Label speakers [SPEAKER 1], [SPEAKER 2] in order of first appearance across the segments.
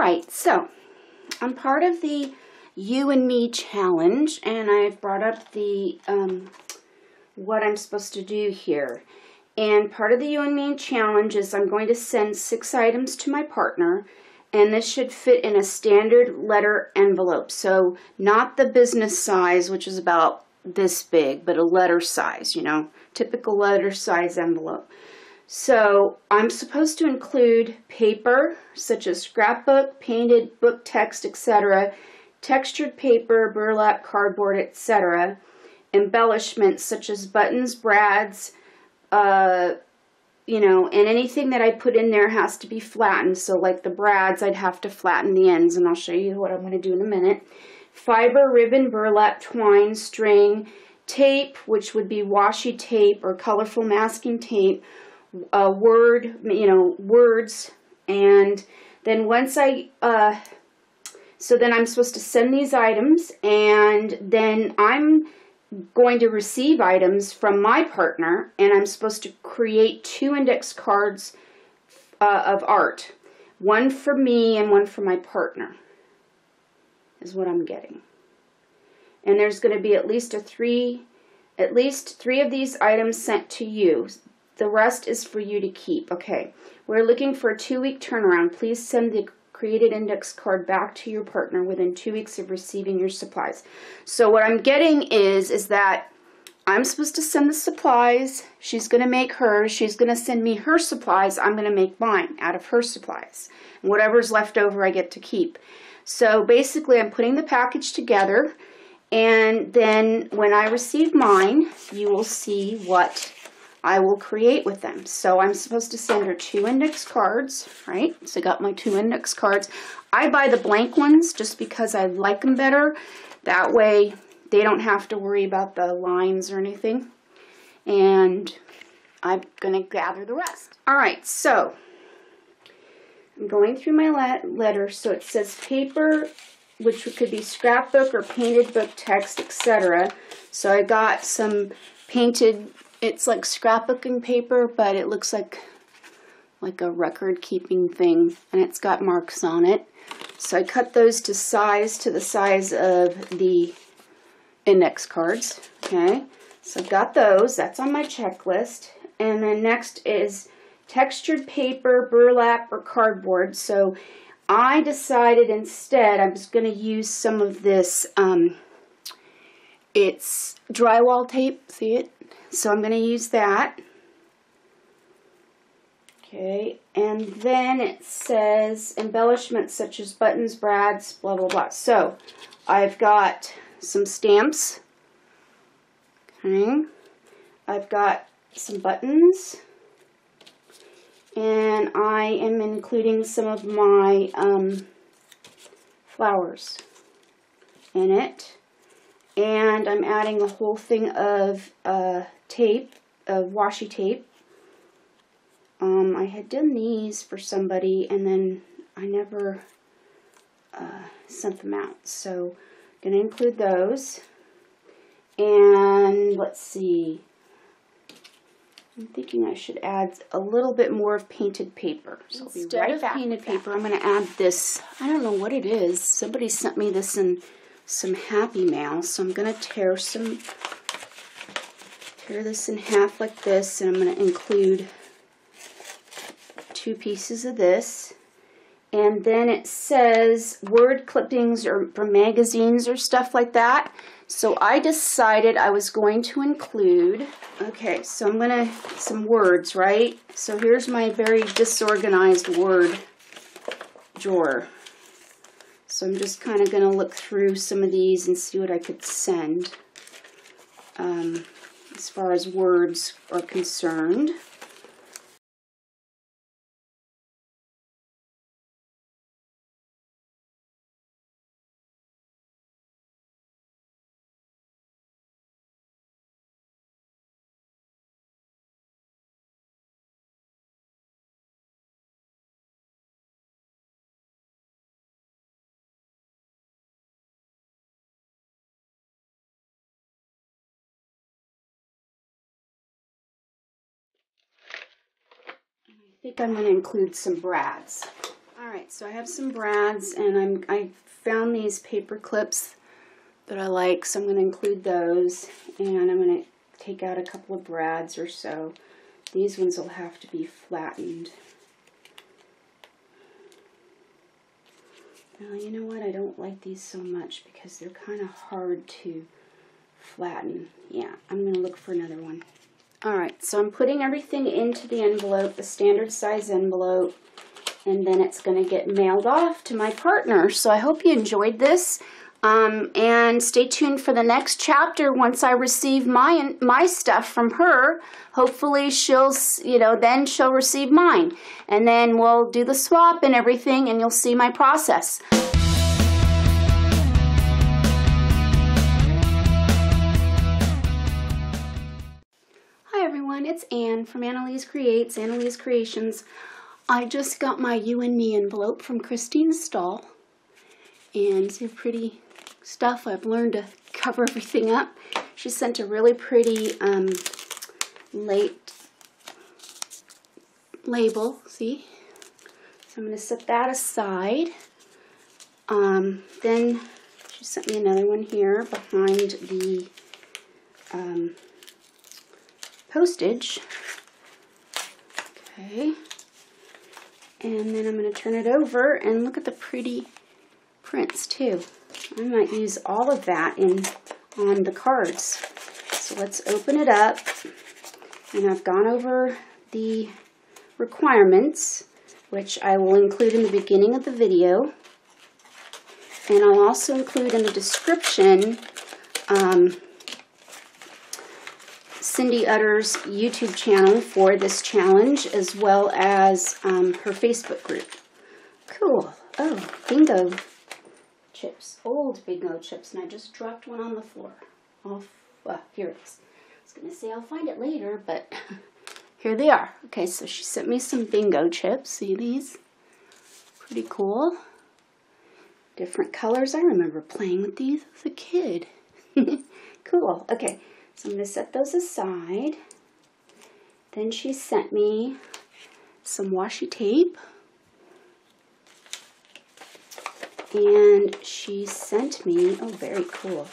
[SPEAKER 1] Alright, so I'm part of the You and Me challenge, and I've brought up the what I'm supposed to do here. And part of the You and Me challenge is I'm going to send 6 items to my partner, and this should fit in a standard letter envelope. So not the business size, which is about this big, but a letter size, you know, typical letter size envelope. So I'm supposed to include paper, such as scrapbook, painted book text, etc., textured paper, burlap, cardboard, etc., embellishments such as buttons, brads, you know, and anything that I put in there has to be flattened. So like the brads, I'd have to flatten the ends, and I'll show you what I'm going to do in a minute. Fiber, ribbon, burlap, twine, string, tape, which would be washi tape or colorful masking tape, words, and then once so then I'm supposed to send these items, and then I'm going to receive items from my partner, and I'm supposed to create 2 index cards of art. One for me and one for my partner is what I'm getting. And there's going to be at least 3 of these items sent to you. The rest is for you to keep. Okay, we're looking for a 2-week turnaround. Please send the created index card back to your partner within 2 weeks of receiving your supplies. So what I'm getting is that I'm supposed to send the supplies. She's going to make hers. She's going to send me her supplies. I'm going to make mine out of her supplies. And whatever's left over, I get to keep. So basically, I'm putting the package together, and then when I receive mine, you will see what I will create with them. So I'm supposed to send her 2 index cards, right? So I got my 2 index cards. I buy the blank ones just because I like them better. That way they don't have to worry about the lines or anything. And I'm going to gather the rest. Alright, so I'm going through my letter. So it says paper, which could be scrapbook or painted book text, etc. So I got some painted. It's like scrapbooking paper, but it looks like a record-keeping thing, and it's got marks on it. So I cut those to the size of the index cards. Okay, so I've got those. That's on my checklist. And then next is textured paper, burlap, or cardboard. So I decided instead I was going to use some of this. It's drywall tape. See it? So I'm going to use that. Okay, and then it says embellishments such as buttons, brads, blah, blah, blah. So I've got some stamps. Okay, I've got some buttons. And I am including some of my flowers in it. And I'm adding a whole thing of tape, of washi tape. I had done these for somebody, and then I never sent them out. So I'm going to include those. And let's see. I'm thinking I should add a little bit more of painted paper. So I'll be right back. Painted paper, I'm going to add this. I don't know what it is. Somebody sent me this in some Happy Mail, so I'm going to tear this in half like this, and I'm going to include 2 pieces of this. And then it says word clippings or from magazines or stuff like that. So I decided I was going to include, okay, so I'm going to, some words, right? So here's my very disorganized word drawer. So I'm just kind of going to look through some of these and see what I could send as far as words are concerned. I think I'm going to include some brads. Alright, so I have some brads, and I found these paper clips that I like, so I'm going to include those, and I'm going to take out a couple of brads or so. These ones will have to be flattened. Now, you know what? I don't like these so much because they're kind of hard to flatten. Yeah, I'm going to look for another one. Alright, so I'm putting everything into the envelope, the standard size envelope, and then it's going to get mailed off to my partner. So I hope you enjoyed this, and stay tuned for the next chapter. Once I receive my stuff from her, hopefully then she'll receive mine, and then we'll do the swap and everything, and you'll see my process. Hi everyone, it's Ann from Annalise Creates, Annalise Creations. I just got my You and Me envelope from Christine's stall, and it's pretty stuff. I've learned to cover everything up. She sent a really pretty late label, see? So I'm going to set that aside. Then she sent me another one here behind the postage. Okay. And then I'm going to turn it over, and look at the pretty prints too. I might use all of that on the cards. So let's open it up. And I've gone over the requirements, which I will include in the beginning of the video. And I'll also include in the description Cindy Utter's YouTube channel for this challenge, as well as her Facebook group. Cool. Oh, bingo chips. Old bingo chips, and I just dropped one on the floor. Here it is. I was going to say I'll find it later, but here they are. Okay, so she sent me some bingo chips. See these? Pretty cool. Different colors. I remember playing with these as a kid. Cool. Okay. So I'm going to set those aside. Then she sent me some washi tape. And she sent me, oh, very cool.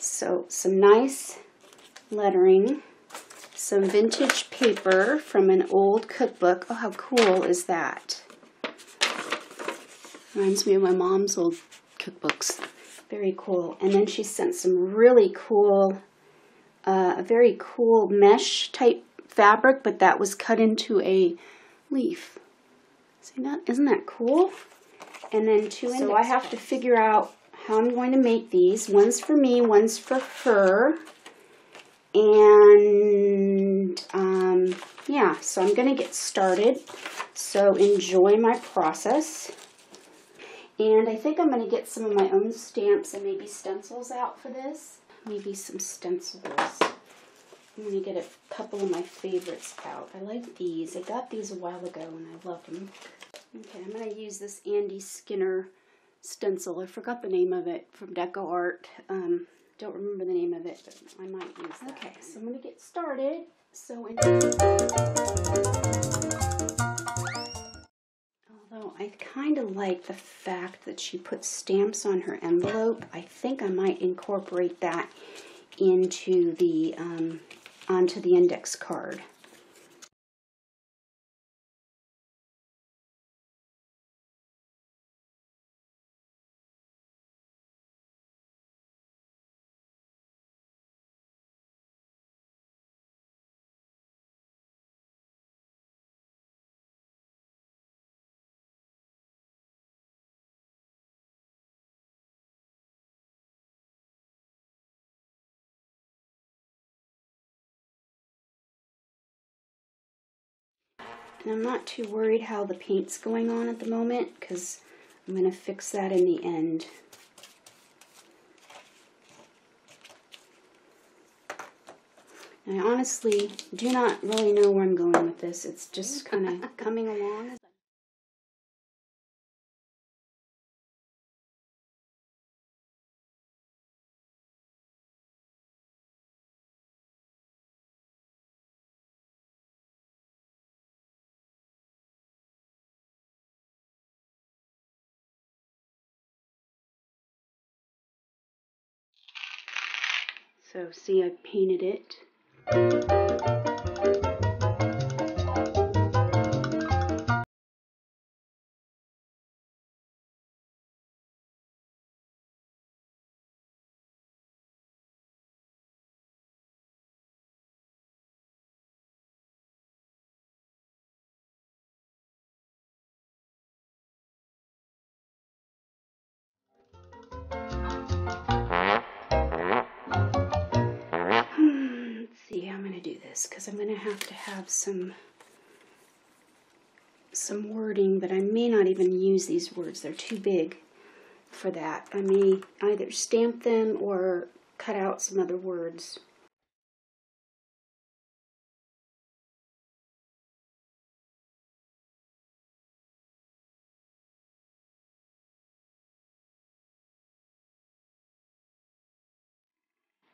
[SPEAKER 1] So some nice lettering, some vintage paper from an old cookbook. Oh, how cool is that? Reminds me of my mom's old cookbooks. Very cool. And then she sent some really cool a very cool mesh type fabric, but that was cut into a leaf. See that? Isn't that cool? And then two index. So I have to figure out how I'm going to make these. One's for me, one's for her. And yeah, so I'm going to get started. So enjoy my process. And I think I'm going to get some of my own stamps and maybe stencils out for this. Maybe some stencils. I'm going to get a couple of my favorites out. I like these. I got these a while ago and I love them. Okay, I'm going to use this Andy Skinner stencil. I forgot the name of it, from Deco Art. Don't remember the name of it, but I might use that. Okay, so I'm going to get started. Although I kind of like the fact that she put stamps on her envelope, I think I might incorporate that into the onto the index card. And I'm not too worried how the paint's going on at the moment, because I'm going to fix that in the end. And I honestly do not really know where I'm going with this. It's just kind of coming along. So see, I painted it. Let's see how I'm going to do this, because I'm going to have some wording, but I may not even use these words. They're too big for that. I may either stamp them or cut out some other words.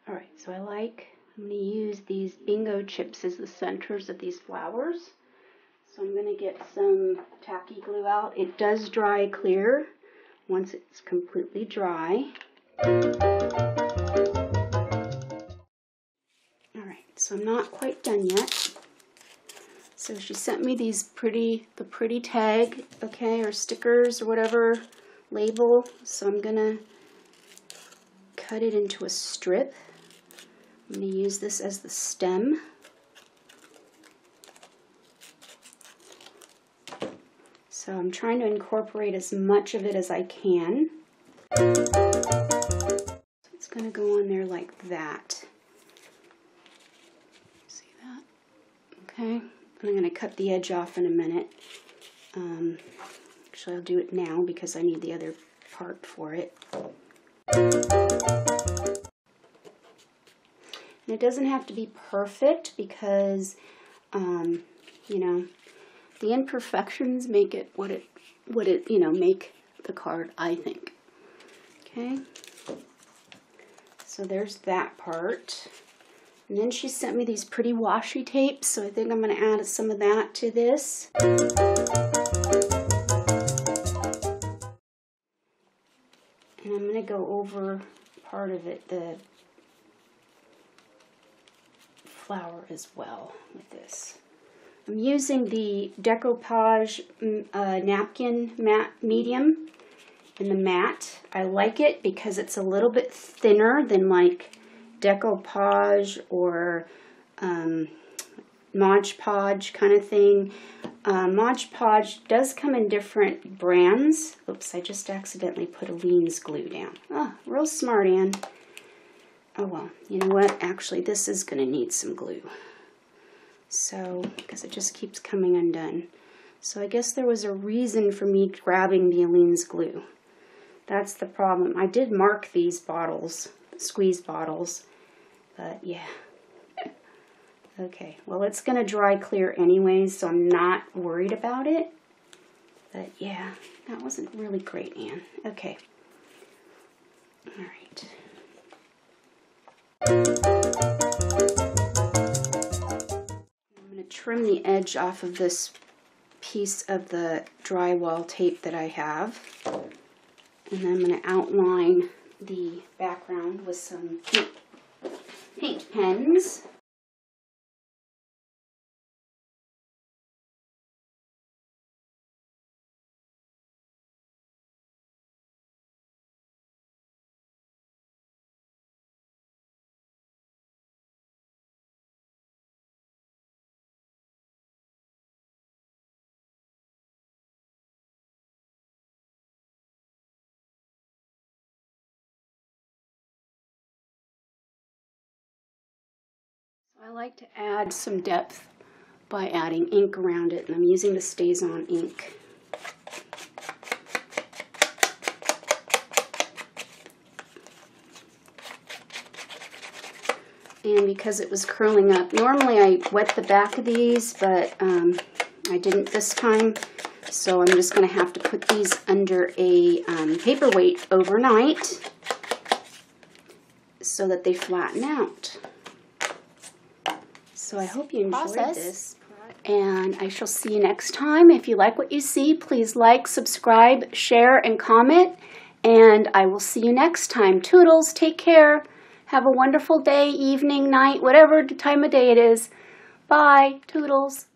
[SPEAKER 1] Alright, so I'm going to use these bingo chips as the centers of these flowers. So I'm going to get some tacky glue out. It does dry clear once it's completely dry. Alright, so I'm not quite done yet. So she sent me these the pretty tag, okay, or stickers or whatever, label. So I'm going to cut it into a strip. I'm going to use this as the stem. So I'm trying to incorporate as much of it as I can. So it's going to go on there like that. See that? Okay. And I'm going to cut the edge off in a minute. Actually, I'll do it now because I need the other part for it. And it doesn't have to be perfect because, you know, the imperfections make it what it make the card, I think. Okay. So there's that part. And then she sent me these pretty washi tapes, so I think I'm going to add some of that to this. And I'm going to go over part of it, the flower as well with this. I'm using the decoupage napkin matte medium in the matte. I like it because it's a little bit thinner than like decoupage or Mod Podge kind of thing. Mod Podge does come in different brands. Oops, I just accidentally put Aleene's glue down. Oh, real smart, Anne. Oh well, you know what? Actually, this is going to need some glue. So, because it just keeps coming undone. So I guess there was a reason for me grabbing the Aleene's glue. That's the problem. I did mark these bottles, squeeze bottles, but yeah. Okay, well it's going to dry clear anyways, so I'm not worried about it. But yeah, that wasn't really great, Anne. Okay. All right. I'm going to trim the edge off of this piece of the drywall tape that I have. And then I'm going to outline the background with some paint pens. I like to add some depth by adding ink around it, and I'm using the StazOn ink. And because it was curling up, normally I wet the back of these, but I didn't this time, so I'm just going to have to put these under a paperweight overnight so that they flatten out. So I hope you enjoyed this, and I shall see you next time. If you like what you see, please like, subscribe, share, and comment, and I will see you next time. Toodles, take care. Have a wonderful day, evening, night, whatever time of day it is. Bye. Toodles.